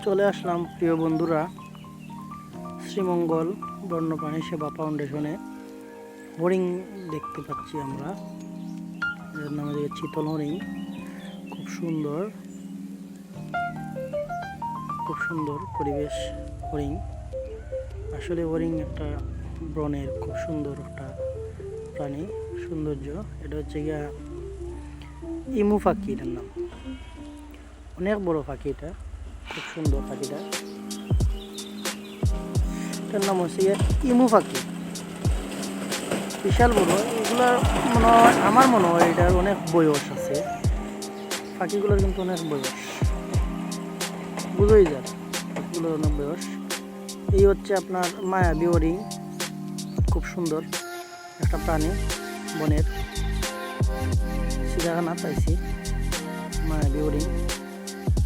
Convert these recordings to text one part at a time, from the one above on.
চলে আসলাম প্রিয় বন্ধুরা শ্রীমঙ্গল বন্যপ্রাণী সেবা ফাউন্ডেশনে। হরিণ দেখতে পাচ্ছি আমরা, এর নাম হচ্ছে চিতল হরিণ। খুব সুন্দর পরিবেশ। হরিণ আসলে হরিণ একটা বনের খুব সুন্দর একটা প্রাণী, সৌন্দর্য। এটা হচ্ছে গিয়া ইমু পাখি, এটার নাম। অনেক বড় পাখি, এটা খুব সুন্দর পাখিটা। এটার নাম হচ্ছে ইমু পাখি, বিশাল বড়। এগুলার আমার মনে হয় এটার অনেক বয়স আছে। পাখিগুলোর কিন্তু অনেক বয়স, বুঝোই যায় পাখিগুলোর অনেক বয়স। এই হচ্ছে আপনার মায়াবী হরিণ, খুব সুন্দর একটা প্রাণী বনের। চিড়িয়াখানা পাইছি মায়াবী হরিণ।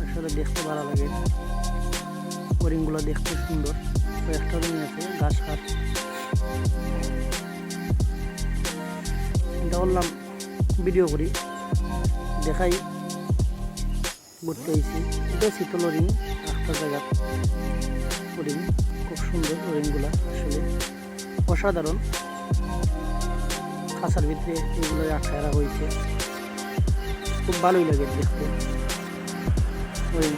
আসলে দেখতে ভালো লাগে, হরিণগুলো দেখতে সুন্দর। কয়েকটা হরিণ আছে ঘাস খাট। চিন্তা করলাম ভিডিও করি, দেখাই। ঘুরতে আইছি, এটা শীতল হরিণ। একটা জায়গা হরিণ, খুব সুন্দর হরিণগুলা, আসলে অসাধারণ। খাঁচার ভিতরে এগুলো আটকায় রাখা হয়েছে, খুব ভালোই লাগে দেখতে। হরিণ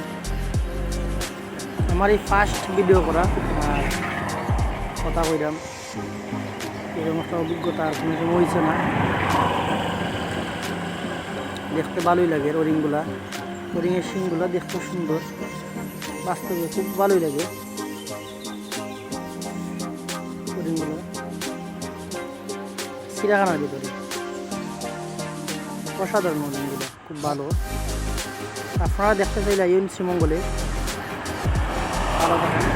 আমার এই ফার্স্ট ভিডিও করা, আর কথা কইলাম এরকম একটা অভিজ্ঞতা আর কোনো সময় হয়েছে না। দেখতে ভালোই লাগে হরিণগুলা। হরিণের শিংগুলা দেখতে সুন্দর, বাস্তবে খুব ভালোই লাগে হরিণগুলো। চিড়িয়াখানার ভিতরে অসাধারণ হরিণগুলো, খুব ভালো। আপনারা দেখতে চাইলে আইন শ্রীমঙ্গলে, ভালো থাকেন।